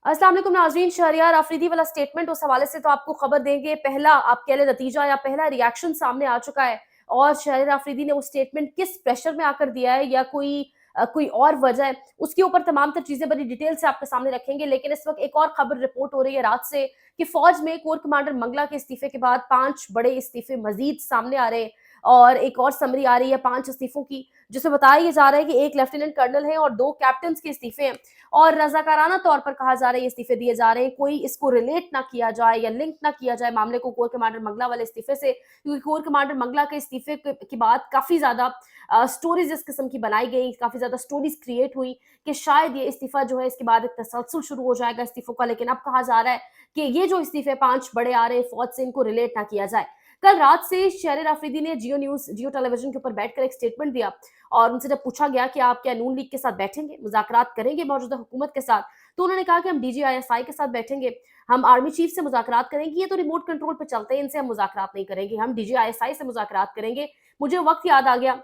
अस्सलाम वालेकुम नाज़रीन, शहरयार अफरीदी वाला स्टेटमेंट उस हवाले से तो आपको खबर देंगे। पहला आप कह लें नतीजा या पहला रिएक्शन सामने आ चुका है और शहरयार अफरीदी ने वो स्टेटमेंट किस प्रेशर में आकर दिया है या कोई और वजह है, उसके ऊपर तमाम तर चीज़ें बड़ी डिटेल से आपके सामने रखेंगे। लेकिन इस वक़्त एक और खबर रिपोर्ट हो रही है रात से कि फ़ौज में कोर कमांडर मंगला के इस्तीफ़े के बाद 5 बड़े इस्तीफ़े मज़ीद सामने आ रहे हैं और एक और समरी आ रही है 5 इस्तीफ़ों की, जिसमें बताया ये जा रहा है कि 1 लेफ्टिनेंट कर्नल है और 2 कैप्टन्स के इस्तीफ़े हैं। और रज़ाकाराना तौर पर कहा जा रहा है ये इस्तीफे दिए जा रहे हैं, कोई इसको रिलेट ना किया जाए या लिंक ना किया जाए मामले को कोर कमांडर मंगला वाले इस्तीफे से, क्योंकि कोर कमांडर मंगला के इस्तीफे के बाद काफ़ी ज़्यादा स्टोरीज़ इस किस्म की बनाई गई, काफ़ी ज़्यादा स्टोरीज़ क्रिएट हुई कि शायद ये इस्तीफा जो है इसके बाद एक तसलसल शुरू हो जाएगा इस्तीफों का। लेकिन अब कहा जा रहा है कि ये जो इस्तीफे 5 बड़े आ रहे हैं फ़ौज से, इनको रिलेट ना किया जाए। कल रात से शहर अफरीदी ने जियो न्यूज़, जियो टेलीविज़न के ऊपर बैठकर एक स्टेटमेंट दिया और उनसे जब पूछा गया कि आप क्या नून लीग के साथ बैठेंगे, मुज़ाकरात करेंगे मौजूदा हुकूमत के साथ, तो उन्होंने कहा कि हम डीजीआईएसआई के साथ बैठेंगे, हम आर्मी चीफ से मुज़ाकरात करेंगे, ये तो रिमोट कंट्रोल पे चलते हैं, इनसे हम मुज़ाकरात नहीं करेंगे, हम डीजीआईएसआई से मुज़ाकरात करेंगे। मुझे वक़्त याद आ गया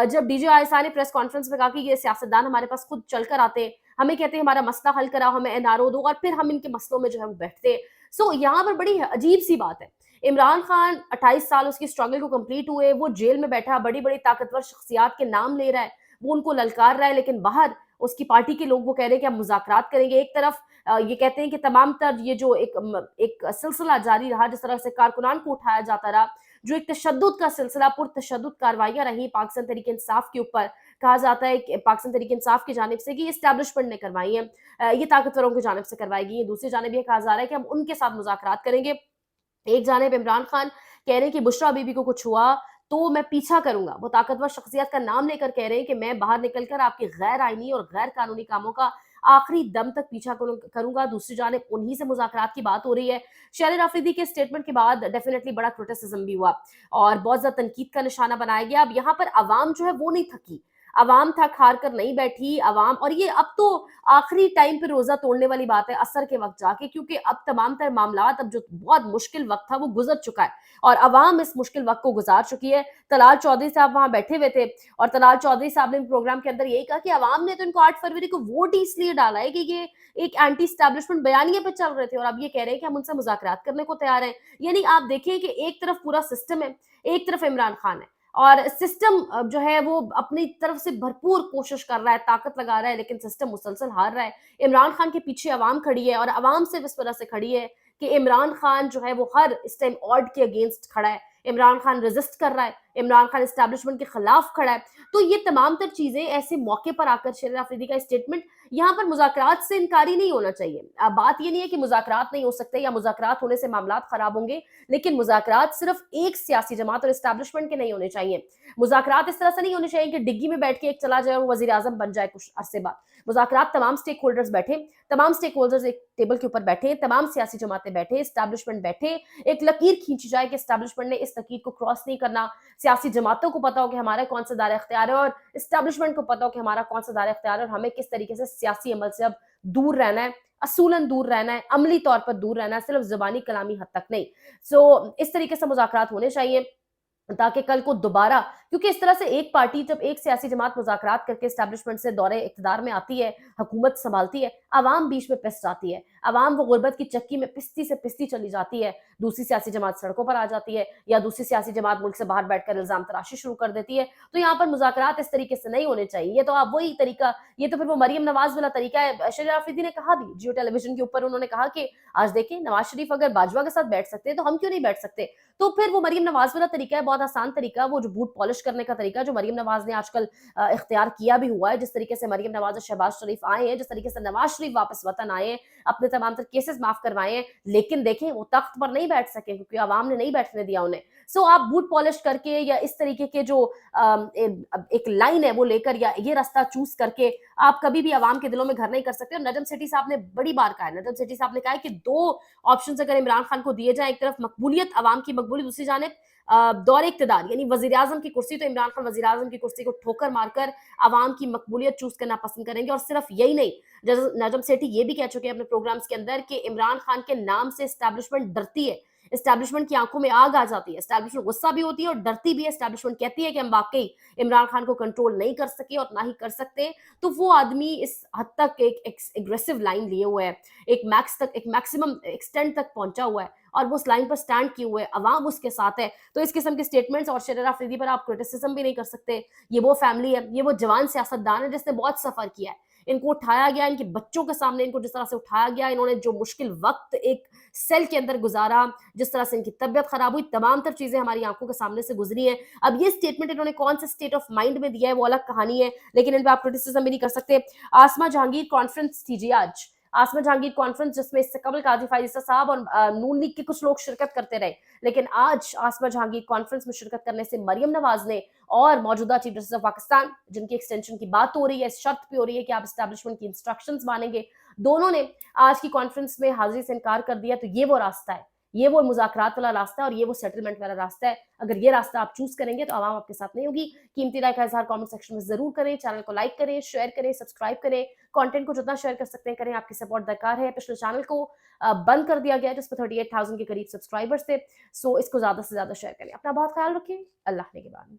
जब डीजीआईएसआई ने प्रेस कॉन्फ्रेंस में कहा कि ये सियासतदान हमारे पास खुद चलकर आते हैं, हमें कहते हैं हमारा मसला हल कराओ, हमें एनआरओ दो और फिर हम इनके मसलों में जो है वो बैठते हैं। सो यहाँ पर बड़ी अजीब-सी बात है। इमरान खान 28 साल उसकी स्ट्रगल को कंप्लीट हुए, वो जेल में बैठा बड़ी-बड़ी ताकतवर शख्सियात के नाम ले रहा है, वो उनको ललकार रहा है, लेकिन बाहर उसकी पार्टी के लोग वो कह रहे हैं कि हम मुज़ाकरात करेंगे। एक तरफ ये कहते हैं कि तमाम तर ये जो एक सिलसिला जारी रहा, जिस तरह से कारकुनान को उठाया जाता रहा, जो एक तशद्दुद का सिलसिला, पुरतशद्दुद कार्रवाइयाँ रही पाकिस्तान तहरीक-ए-इंसाफ के ऊपर, कहा जाता है कि पाकिस्तान तहरीक-ए-इंसाफ की जानिब से कि ये एस्टेब्लिशमेंट ने करवाई हैं, ये ताकतवरों की जानिब से करवाई गई हैं। दूसरी जानिब ये कहा जा रहा है कि हम उनके साथ मुज़ाकरात करेंगे। एक जानिब इमरान खान कह रहे हैं कि बुशरा बीबी को कुछ हुआ तो मैं पीछा करूँगा। वो ताकतवर शख्सियत का नाम लेकर कह रहे हैं कि मैं बाहर निकल कर आपके गैर आईनी और गैर कानूनी कामों का आखिरी दम तक पीछा करूँगा। दूसरी जानिब उन्हीं से मुज़ाकरात की बात हो रही है। शहर आफरीदी के स्टेटमेंट के बाद डेफिनिटली बड़ा क्रिटिसिज़्म भी हुआ और बहुत ज़्यादा तनकीद का निशाना बनाया गया। अब यहाँ पर अवाम जो है वो नहीं थकी। अवाम थक हार कर नहीं बैठी, अवाम और ये अब तो आखिरी टाइम पे रोज़ा तोड़ने वाली बात है असर के वक़्त जाके, क्योंकि अब तमाम तर मामलात, अब जो बहुत मुश्किल वक़्त था वो गुज़र चुका है और अवाम इस मुश्किल वक़्त को गुज़ार चुकी है। तलाल चौधरी साहब वहाँ बैठे हुए थे और तलाल चौधरी साहब ने प्रोग्राम के अंदर यही कहा कि अवाम ने तो इनको 8 फरवरी को वोट ही इसलिए डाला है कि ये एक एंटी एस्टैब्लिशमेंट बयानिए पे चल रहे थे और अब ये कह रहे हैं कि हम उनसे मुज़ाकरात करने को तैयार हैं। यानी आप देखिए कि एक तरफ पूरा सिस्टम है, एक तरफ इमरान खान है और सिस्टम जो है वो अपनी तरफ से भरपूर कोशिश कर रहा है, ताकत लगा रहा है, लेकिन सिस्टम मुसलसल हार रहा है। इमरान खान के पीछे अवाम खड़ी है और अवाम सिर्फ इस वजह से खड़ी है कि इमरान खान जो है वो हर इस टाइम ऑड के अगेंस्ट खड़ा है। इमरान खान रेजिस्ट कर रहा है, इमरान खान एस्टैब्लिशमेंट के खिलाफ खड़ा है। तो ये तमाम तर चीज़ें ऐसे मौके पर आकर शहर आफरीदी का स्टेटमेंट, यहाँ पर मुज़ाकरात से इनकारी नहीं होना चाहिए। बात ये नहीं है कि मुज़ाकरात नहीं हो सकते या मुज़ाकरात होने से मामलात खराब होंगे, लेकिन मुज़ाकरात सिर्फ एक सियासी जमात और एस्टैब्लिशमेंट के नहीं होने चाहिए। मुज़ाकरात इस तरह से नहीं होने चाहिए कि डिग्गी में बैठ के एक चला जाए और वज़ीर-ए-आज़म बन जाए कुछ अरसे बाद। मुज़ाकरात तमाम स्टेक होल्डर्स बैठे, तमाम स्टेक होल्डर्स एक टेबल के ऊपर बैठे, तमाम सियासी जमातें बैठे, एस्टैब्लिशमेंट बैठे, एक लकीर खींची जाए कि एस्टैब्लिशमेंट ने इस लकीर को क्रॉस नहीं करना। सियासी जमातों को पता हो कि हमारा कौन सा दायरा-ए-इख्तियार है और एस्टैब्लिशमेंट को पता हो कि हमारा कौन सा दायरा-ए-इख्तियार है और हमें किस तरीके से सियासी अमल से अब दूर रहना है, असूलन दूर रहना है, अमली तौर पर दूर रहना है, सिर्फ ज़ुबानी कलामी हद तक नहीं। इस तरीके से मुज़ाकरात होने चाहिए ताकि कल को दोबारा, क्योंकि इस तरह से एक पार्टी जब एक सियासी जमात मुज़ाकरात करके एस्टैब्लिशमेंट से दौरे इक़्तिदार में आती है, हुकूमत सँभालती है, अवाम बीच में पिस जाती है। अवाम वो गुर्बत की चक्की में पिसती से पिसती चली जाती है। दूसरी सियासी जमात सड़कों पर आ जाती है या दूसरी सियासी जमात मुल्क से बाहर बैठकर इल्ज़ाम तराशी शुरू कर देती है। तो यहाँ पर मुज़ाकरात इस तरीके से नहीं होने चाहिए। ये तो आप वही तरीका, ये तो फिर वो मरियम नवाज़ वाला तरीका है। शहर आफरीदी ने कहा भी जियो टेलीविज़न के ऊपर, उन्होंने कहा कि आज देखिए नवाज़ शरीफ अगर बाजवा के साथ बैठ सकते हैं, तो हम क्यों नहीं बैठ सकते? तो फिर वो मरियम नवाज़ वाला तरीका है, बहुत आसान तरीका, वो जो बूट पॉलिश करने का तरीका जो मरियम नवाज़ ने आजकल इख्तियार किया भी हुआ है। जिस तरीके से मरियम नवाज़ और शहबाज शरीफ आए हैं, जिस तरीके से नवाज़ शरीफ वापस वतन आए हैं, अपने तमाम तर केसेस माफ़ करवाए हैं, लेकिन देखें वो तख्त पर नहीं बैठ सके क्योंकि अवाम ने नहीं बैठने दिया उन्हें। आप बूट पॉलिश करके या इस तरीके के जो एक लाइन है वो लेकर या ये रास्ता चूज़ करके आप कभी भी अवाम के दिलों में घर नहीं कर सकते। और नजम सेठी साहब ने बड़ी बार कहा है, नजम सेठी साहब ने कहा है कि 2 ऑप्शंस अगर इमरान खान को दिए जाएँ, एक तरफ मकबूलियत, अवाम की मकबूलियत, दूसरी जानिब दौर इक़्तिदार यानी वज़ीर-ए-आज़म की कुर्सी, तो इमरान खान वज़ीर-ए-आज़म की कुर्सी को ठोकर मारकर अवाम की मकबूलियत चूज़ करना पसंद करेंगे। और सिर्फ यही नहीं, नजम सेठी ये भी कह चुके हैं अपने प्रोग्राम्स के अंदर कि इमरान खान के नाम से एस्टैब्लिशमेंट डरती है। एस्टैब्लिशमेंट की आंखों में आग आ जाती है, एस्टैब्लिशमेंट गुस्सा भी होती है और डरती भी है, एस्टैब्लिशमेंट कहती है कि हम वाकई इमरान खान को कंट्रोल नहीं कर सके और ना ही कर सकते, तो वो आदमी इस हद तक एक एग्रेसिव लाइन लिए हुए है, एक मैक्सिमम एक्सटेंट तक पहुंचा हुआ है और वो उस लाइन पर स्टैंड किए हुए है, अवाम उसके साथ है। तो इस किस्म के स्टेटमेंट्स और शरीर अफरीदी पर आप क्रिटिसिज्म भी नहीं कर सकते। ये वो फैमिली है, ये वो जवान सियासतदान है जिसने बहुत सफर किया है। इनको उठाया गया, इनके बच्चों के सामने इनको जिस तरह से उठाया गया, इन्होंने जो मुश्किल वक्त एक सेल के अंदर गुजारा, जिस तरह से इनकी तबीयत खराब हुई, तमाम तर चीजें हमारी आंखों के सामने से गुजरी हैं। अब ये स्टेटमेंट इन्होंने कौन से स्टेट ऑफ माइंड में दिया है वो अलग कहानी है, लेकिन इन पर आप क्रिटिसिज्म भी नहीं कर सकते। आसमा जहांगीर कॉन्फ्रेंस थी जी आज, आसमा जहांगीर कॉन्फ्रेंस जिसमें इससे कबल काजी फाइजा साहब और नून लीग के कुछ लोग शिरकत करते रहे, लेकिन आज आसमा जहांगीर कॉन्फ्रेंस में शिरकत करने से मरियम नवाज ने और मौजूदा चीफ जस्टिस ऑफ पाकिस्तान, जिनकी एक्सटेंशन की बात हो रही है, इस शर्त पे हो रही है कि आप एस्टैब्लिशमेंट की इंस्ट्रक्शंस मानेंगे, दोनों ने आज की कॉन्फ्रेंस में हाजिरी से इनकार कर दिया। तो ये वो रास्ता है, ये वो मुज़ाकरात वाला रास्ता है और ये वो सेटलमेंट वाला रास्ता है। अगर ये रास्ता आप चूज़ करेंगे तो आवाम आपके साथ नहीं होगी। कीमती राय का इज़हार कमेंट सेक्शन में ज़रूर करें, चैनल को लाइक करें, शेयर करें, सब्सक्राइब करें, कंटेंट को जितना शेयर कर सकते हैं करें, आपकी सपोर्ट दरकार है। पिछले चैनल को बंद कर दिया गया है जिस पर 38,000 के करीब सब्सक्राइबर्स थे, सो इसको ज़्यादा से ज़्यादा शेयर करें। अपना बहुत ख्याल रखें, अल्लाह ने के बाद।